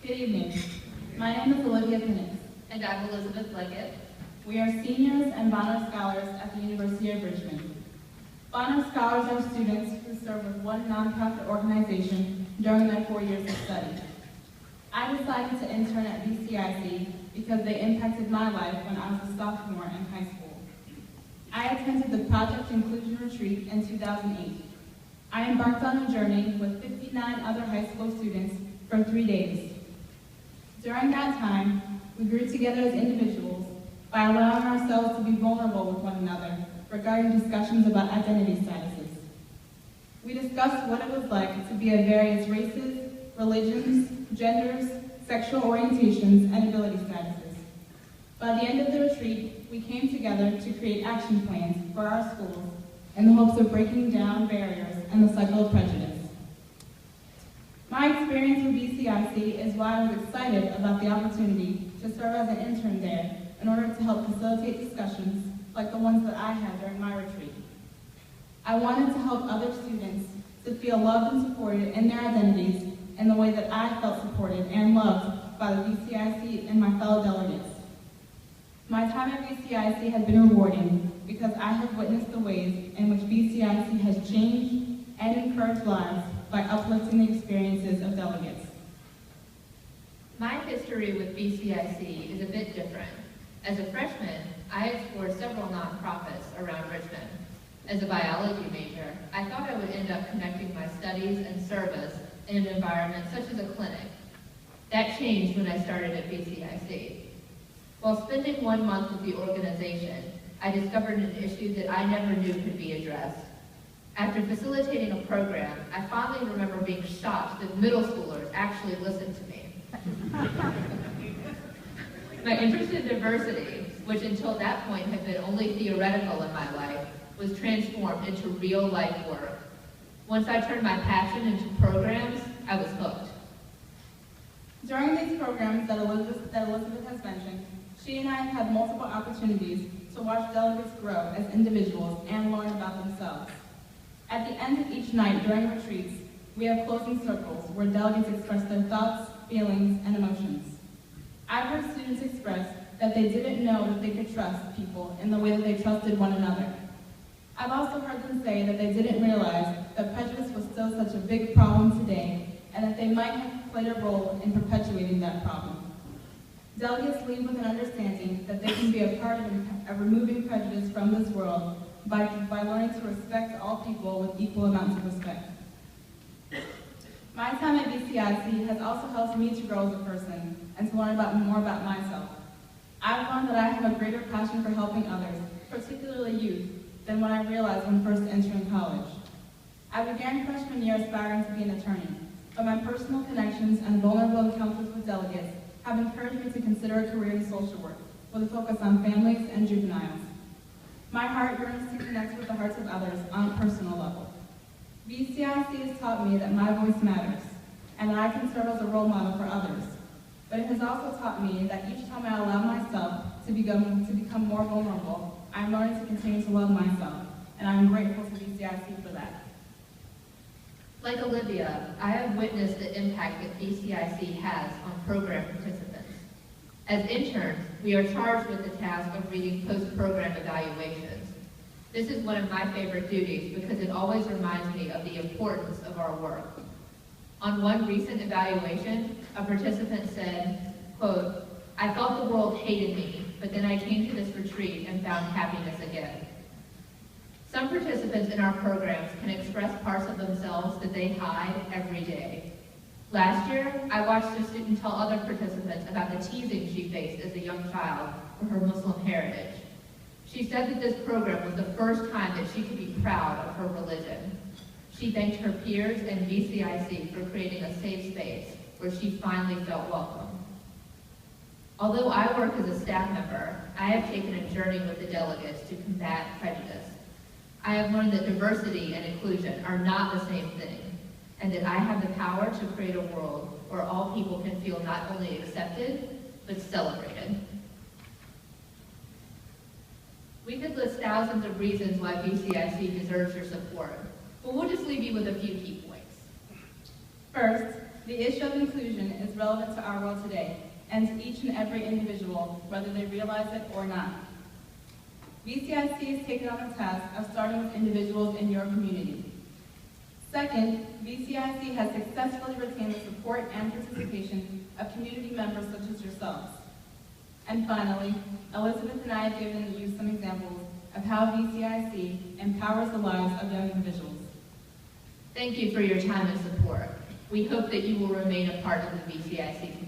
Good evening. My name is Alivia Pinnix. And I'm Elizabeth Leggett. We are seniors and Bonner Scholars at the University of Richmond. Bonner Scholars are students who serve with one nonprofit organization during their 4 years of study. I decided to intern at VCIC because they impacted my life when I was a sophomore in high school. I attended the Project Inclusion Retreat in 2008. I embarked on a journey with 59 other high school students for 3 days. During that time, we grew together as individuals by allowing ourselves to be vulnerable with one another regarding discussions about identity statuses. We discussed what it was like to be of various races, religions, genders, sexual orientations, and ability statuses. By the end of the retreat, we came together to create action plans for our schools in the hopes of breaking down barriers and the cycle of prejudice. My experience with VCIC is why I was excited about the opportunity to serve as an intern there in order to help facilitate discussions like the ones that I had during my retreat. I wanted to help other students to feel loved and supported in their identities in the way that I felt supported and loved by the VCIC and my fellow delegates. My time at VCIC has been rewarding because I have witnessed the ways in which VCIC has changed and encouraged lives by uplifting the experiences of delegates. My history with VCIC is a bit different. As a freshman, I explored several nonprofits around Richmond. As a biology major, I thought I would end up connecting my studies and service in an environment such as a clinic. That changed when I started at VCIC. While spending 1 month with the organization, I discovered an issue that I never knew could be addressed. After facilitating a program, I finally remember being shocked that middle schoolers actually listened to me. My interest in diversity, which until that point had been only theoretical in my life, was transformed into real-life work. Once I turned my passion into programs, I was hooked. During these programs that Elizabeth has mentioned, she and I have had multiple opportunities to watch delegates grow as individuals and learn about themselves. At the end of each night during retreats, we have closing circles where delegates express their thoughts, feelings, and emotions. I've heard students express that they didn't know that they could trust people in the way that they trusted one another. I've also heard them say that they didn't realize that prejudice was still such a big problem today and that they might have played a role in perpetuating that problem. Delegates leave with an understanding that they can be a part of removing prejudice from this world by learning to respect all people with equal amounts of respect. My time at VCIC has also helped me to grow as a person and to learn more about myself. I've learned that I have a greater passion for helping others, particularly youth, than when I realized when first entering college. I began freshman year aspiring to be an attorney, but my personal connections and vulnerable encounters with delegates have encouraged me to consider a career in social work, with a focus on families and juveniles. My heart yearns to connect with the hearts of others on a personal level. VCIC has taught me that my voice matters, and that I can serve as a role model for others. But it has also taught me that each time I allow myself to become more vulnerable, I'm learning to continue to love myself, and I'm grateful to VCIC for that. Like Olivia, I have witnessed the impact that VCIC has on program participants. As interns, we are charged with the task of reading post-program evaluations. This is one of my favorite duties because it always reminds me of the importance of our work. On one recent evaluation, a participant said, quote, "I thought the world hated me, but then I came to this retreat and found happiness again." Some participants in our programs can express parts of themselves that they hide every day. Last year, I watched a student tell other participants about the teasing she faced as a young child for her Muslim heritage. She said that this program was the first time that she could be proud of her religion. She thanked her peers and VCIC for creating a safe space where she finally felt welcome. Although I work as a staff member, I have taken a journey with the delegates to combat prejudice. I have learned that diversity and inclusion are not the same thing, and that I have the power to create a world where all people can feel not only accepted, but celebrated. We could list thousands of reasons why VCIC deserves your support, but we'll just leave you with a few key points. First, The issue of inclusion is relevant to our world today, and to each and every individual, whether they realize it or not. VCIC has taken on the task of starting with individuals in your community. Second, VCIC has successfully retained the support and participation of community members such as yourselves. And finally, Elizabeth and I have given you some examples of how VCIC empowers the lives of young individuals. Thank you for your time and support. We hope that you will remain a part of the VCIC community.